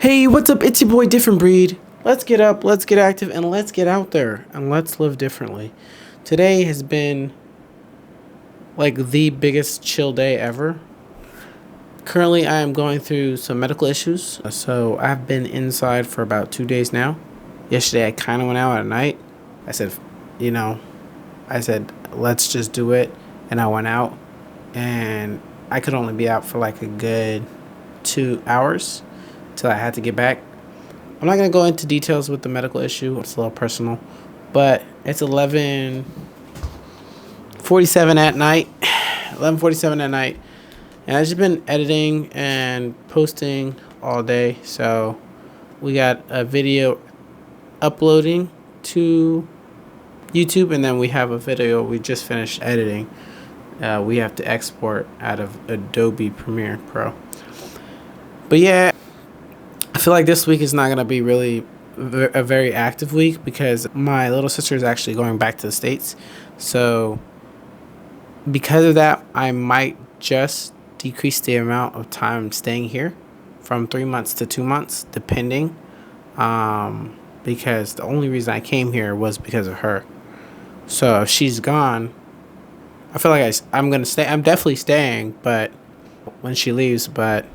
Hey, what's up? It's your boy Different Breed. Let's get up, let's get active, and let's get out there and let's live differently. Today has been like the biggest chill day ever. Currently, I am going through some medical issues, so I've been inside for about 2 days now. Yesterday, I kind of went out at night. I said, you know, I said, let's just do it. And I went out, and I could only be out for like a good 2 hours till I had to get back. I'm not going to go into details with the medical issue. It's a little personal. But it's 11:47 at night. 11:47 at night. And I've just been editing and posting all day. So we got a video uploading to YouTube. And then we have a video we just finished editing. We have to export out of Adobe Premiere Pro. But yeah, I feel like this week is not going to be really a very active week because my little sister is actually going back to the States. So because of that, I might just decrease the amount of time staying here from 3 months to 2 months, depending. Because the only reason I came here was because of her. So if she's gone, I feel like I'm going to stay. I'm definitely staying, but when she leaves, but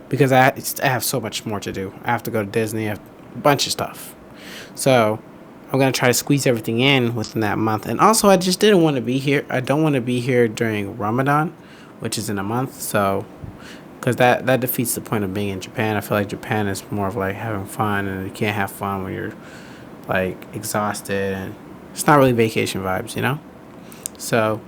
because I have so much more to do. I have to go to Disney. I have a bunch of stuff. So I'm going to try to squeeze everything in within that month. And also, I just didn't want to be here. I don't want to be here during Ramadan, which is in a month. So, because that defeats the point of being in Japan. I feel like Japan is more of like having fun. And you can't have fun when you're like exhausted. And it's not really vacation vibes, you know? So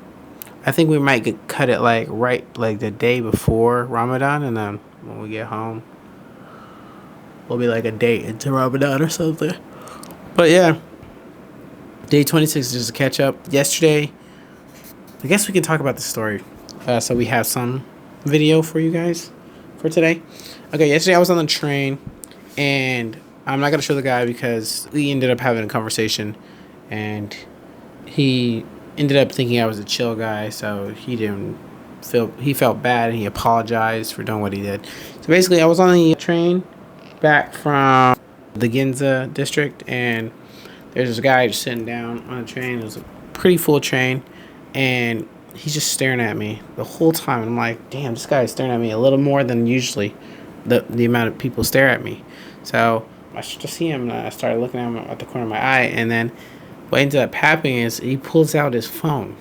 I think we might cut it like right like the day before Ramadan. And then when we get home, we'll be like a day into Ramadan or something. But yeah, day 26 is just a catch up. Yesterday, I guess we can talk about the story. So we have some video for you guys for today. Okay, yesterday I was on the train, and I'm not going to show the guy because we ended up having a conversation, and he ended up thinking I was a chill guy, so he felt bad and he apologized for doing what he did. So basically, I was on the train back from the Ginza district, and there's this guy just sitting down on the train. It was a pretty full train, and he's just staring at me the whole time. I'm like, damn, this guy is staring at me a little more than usually the amount of people stare at me. So I just see him, and I started looking at him at the corner of my eye, and then what ended up happening is he pulls out his phone.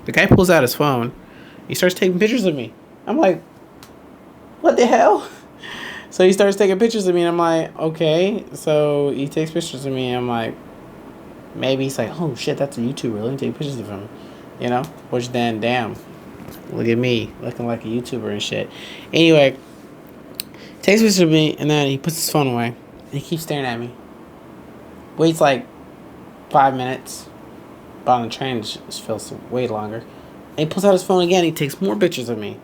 The guy pulls out his phone. He starts taking pictures of me. I'm like, what the hell? So he starts taking pictures of me, and I'm like, okay. So he takes pictures of me, and I'm like, maybe he's like, oh shit, that's a YouTuber. Let me take pictures of him. You know? Which then, damn, look at me looking like a YouTuber and shit. Anyway, takes pictures of me, and then he puts his phone away. And he keeps staring at me. Waits like 5 minutes. But on the train, it just feels way longer. And he pulls out his phone again. He takes more pictures of me.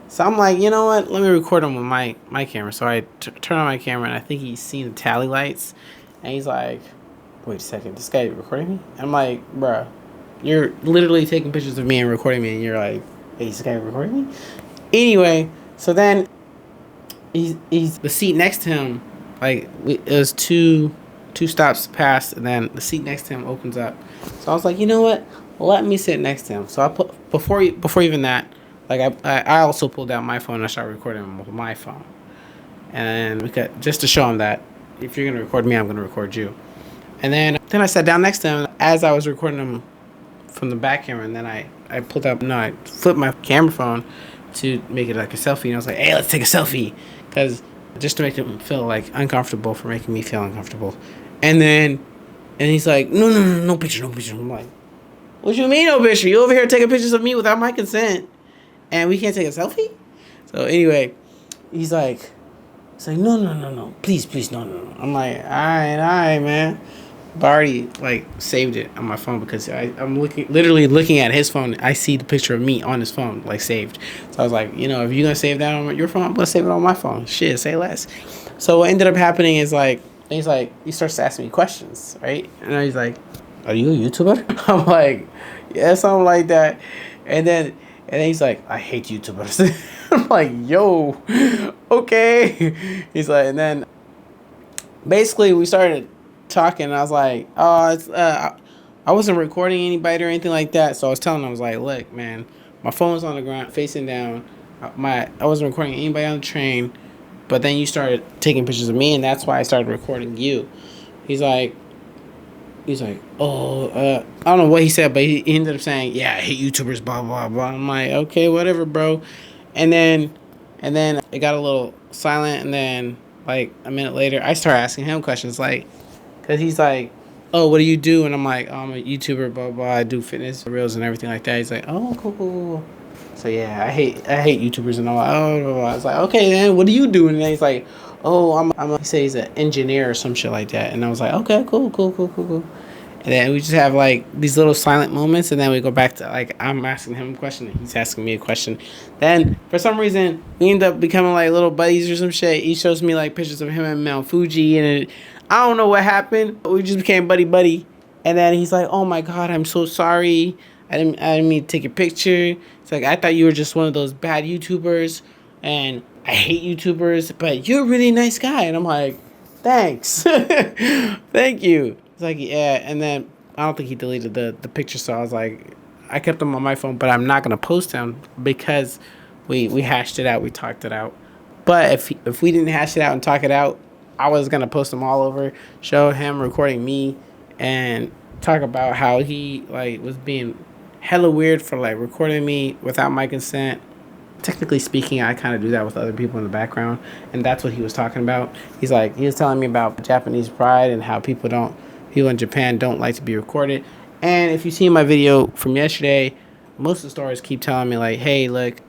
So I'm like, you know what? Let me record him with my camera. So I turn on my camera, and I think he's seen the tally lights. And he's like, wait a second, this guy recording me? And I'm like, bruh, you're literally taking pictures of me and recording me. And you're like, hey, is this guy recording me? Anyway, so then he's the seat next to him. Like, it was two stops past, and then the seat next to him opens up. So I was like, you know what? Let me sit next to him. So I put before even that, like I also pulled out my phone and I started recording him with my phone, and just to show him that if you're gonna record me, I'm gonna record you. And then I sat down next to him as I was recording him from the back camera, and then I flipped my camera phone to make it like a selfie, and I was like, hey, let's take a selfie, because just to make him feel like uncomfortable for making me feel uncomfortable. And he's like, no picture. I'm like, what you mean no picture? You over here taking pictures of me without my consent, and we can't take a selfie? So anyway, he's like, no, please, no. I'm like, all right, man. But I already like saved it on my phone because I'm literally looking at his phone. I see the picture of me on his phone, like saved. So I was like, you know, if you're gonna save that on your phone, I'm gonna save it on my phone. Shit, say less. So what ended up happening is like, he starts to ask me questions, right? And he's like, are you a YouTuber? I'm like, yeah, something like that. And then he's like, I hate YouTubers. I'm like, yo, okay. He's like, and then basically we started talking. And I was like, oh, I wasn't recording anybody or anything like that. So I was telling him, I was like, look, man, my phone was on the ground, facing down. I wasn't recording anybody on the train, but then you started taking pictures of me, and that's why I started recording you. He's like, oh, I don't know what he said, but he ended up saying, yeah, I hate YouTubers, blah blah blah. I'm like, okay, whatever, bro. And then, it got a little silent, and then like a minute later, I started asking him questions, like, cause he's like, oh, what do you do? And I'm like, oh, I'm a YouTuber, blah blah. I do fitness reels and everything like that. He's like, oh, cool, cool, cool. So yeah, I hate YouTubers, and I'm like, oh, blah, blah. I was like, okay, then what do you do? And then he's like, oh, he says he's an engineer or some shit like that. And I was like, okay, cool, cool, cool, cool, cool. And then we just have like these little silent moments, and then we go back to like I'm asking him a question, and he's asking me a question. Then for some reason we end up becoming like little buddies or some shit. He shows me like pictures of him at Mount Fuji, and I don't know what happened, but we just became buddy buddy. And then he's like, "Oh my god, I'm so sorry. I didn't mean to take a picture." It's like I thought you were just one of those bad YouTubers, and I hate YouTubers, but you're a really nice guy. And I'm like, thanks, thank you. It's like, yeah, and then I don't think he deleted the picture, so I was like, I kept them on my phone, but I'm not gonna post them because we hashed it out, we talked it out. But if we didn't hash it out and talk it out, I was gonna post them all over, show him recording me, and talk about how he like was being hella weird for like recording me without my consent. Technically speaking, I kind of do that with other people in the background, and that's what he was talking about. He was telling me about Japanese pride and how people in Japan don't like to be recorded. And if you see my video from yesterday, most of the stores keep telling me like, hey, look,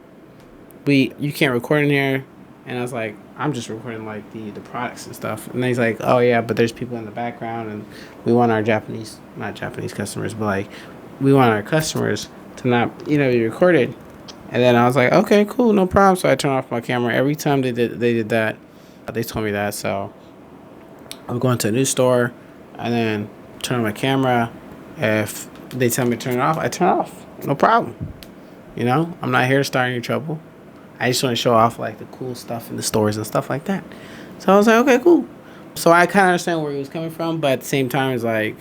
you can't record in here. And I was like, I'm just recording like the products and stuff. And then he's like, oh yeah, but there's people in the background, and we want our not Japanese customers, but like we want our customers to not be recorded. And then I was like, okay, cool, no problem. So I turned off my camera. Every time they did that, they told me that. So I'm going to a new store, and then turn on my camera. If they tell me to turn it off, I turn it off. No problem. I'm not here to start any trouble. I just want to show off like the cool stuff in the stores and stuff like that. So I was like, okay, cool. So I kind of understand where he was coming from, but at the same time, it's like,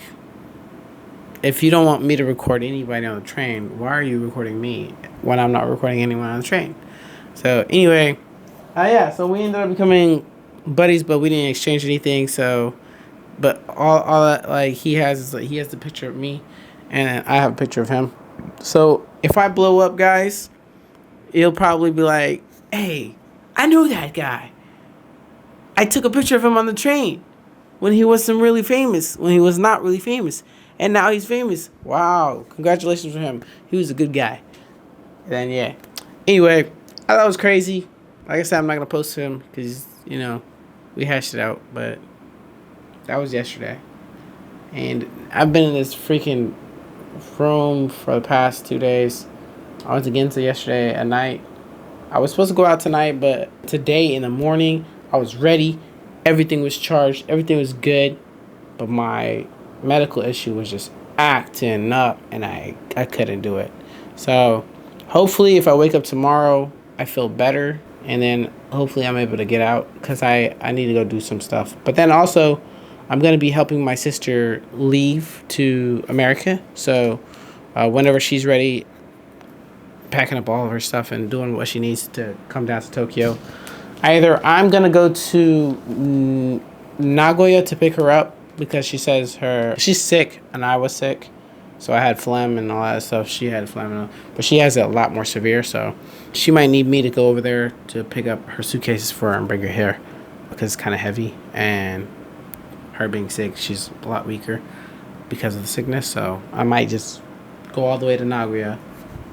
if you don't want me to record anybody on the train, why are you recording me when I'm not recording anyone on the train? So anyway, yeah, so we ended up becoming buddies, but we didn't exchange anything. So, but all that like he has is like he has the picture of me, and I have a picture of him. So if I blow up, guys, he'll probably be like, hey, I know that guy. I took a picture of him on the train when he wasn't really famous, when he was not really famous. And now he's famous. Wow. Congratulations for him. He was a good guy. And then, yeah. Anyway, I thought it was crazy. Like I said, I'm not going to post him because, we hashed it out. But that was yesterday. And I've been in this freaking room for the past 2 days. I went again to yesterday at night. I was supposed to go out tonight, but today in the morning, I was ready. Everything was charged. Everything was good. But my medical issue was just acting up, and I couldn't do it. So hopefully if I wake up tomorrow, I feel better, and then hopefully I'm able to get out because I need to go do some stuff. But then also I'm going to be helping my sister leave to America. So whenever she's ready, packing up all of her stuff and doing what she needs to come down to Tokyo, either I'm going to go to Nagoya to pick her up because she says she's sick and I was sick, so I had phlegm and all that stuff. She had phlegm, but she has it a lot more severe, so she might need me to go over there to pick up her suitcases for her and bring her here because it's kind of heavy, and her being sick, she's a lot weaker because of the sickness. So I might just go all the way to Nagoya,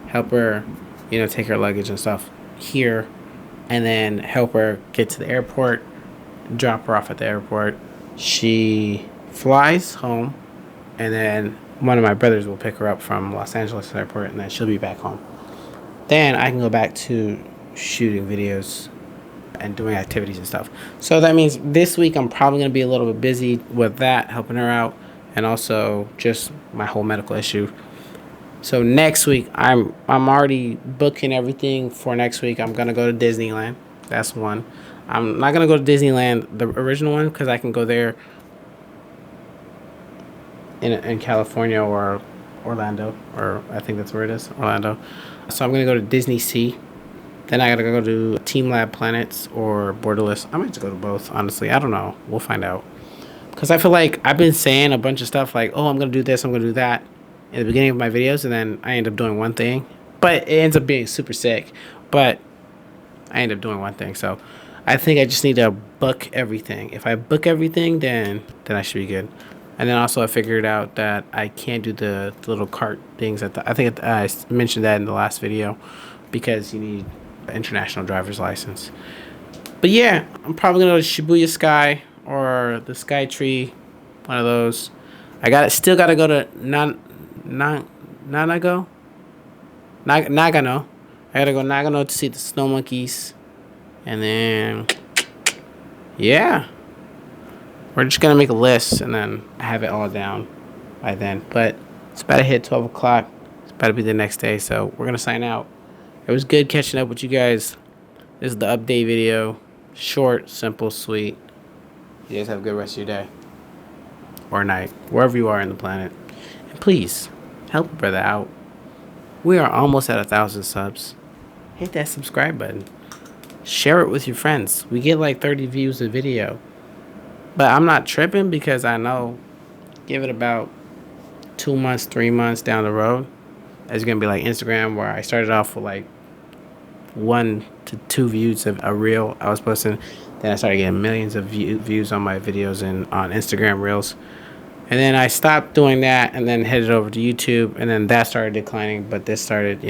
help her, take her luggage and stuff here, and then help her get to the airport, drop her off at the airport. She flies home, and then one of my brothers will pick her up from Los Angeles airport, and then she'll be back home. Then I can go back to shooting videos and doing activities and stuff. So that means this week I'm probably going to be a little bit busy with that, helping her out, and also just my whole medical issue. So next week, I'm already booking everything for next week. I'm going to go to Disneyland. That's one. I'm not gonna go to Disneyland, the original one, because I can go there in California or Orlando, or I think that's where it is, Orlando. So I'm gonna go to Disney Sea. Then I gotta go to Team Lab Planets or Borderless. I might just go to both, honestly. I don't know. We'll find out. Because I feel like I've been saying a bunch of stuff like, oh, I'm gonna do this, I'm gonna do that in the beginning of my videos, and then I end up doing one thing. But it ends up being super sick. But I end up doing one thing. So I think I just need to book everything. If I book everything, then I should be good. And then also I figured out that I can't do the little cart things. I think I mentioned that in the last video because you need an international driver's license. But yeah, I'm probably going to go to Shibuya Sky or the Sky Tree, one of those. Still got to go to Nagano. I got to go Nagano to see the snow monkeys. And then, yeah. We're just going to make a list and then have it all down by then. But it's about to hit 12 o'clock. It's about to be the next day. So we're going to sign out. It was good catching up with you guys. This is the update video. Short, simple, sweet. You guys have a good rest of your day. Or night. Wherever you are in the planet. And please, help a brother out. We are almost at 1,000 subs. Hit that subscribe button. Share it with your friends. We get like 30 views a video. But I'm not tripping because I know give it about 2 months, 3 months down the road, it's going to be like Instagram, where I started off with like 1 to 2 views of a reel I was posting. Then I started getting millions of views on my videos and on Instagram reels. And then I stopped doing that and then headed over to YouTube. And then that started declining. But this started,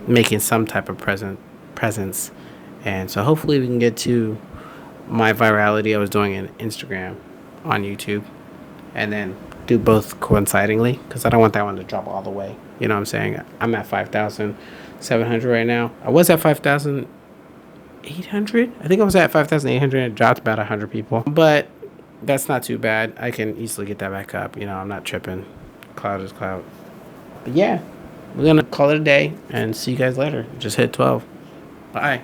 making some type of presence. And so hopefully we can get to my virality I was doing in Instagram on YouTube, and then do both coincidingly, because I don't want that one to drop all the way. You know what I'm saying? I'm at 5,700 right now. I was at 5,800. I think I was at 5,800. It dropped about 100 people, but that's not too bad. I can easily get that back up. I'm not tripping. Cloud is cloud. But yeah, we're gonna call it a day and see you guys later. Just hit 12. Bye.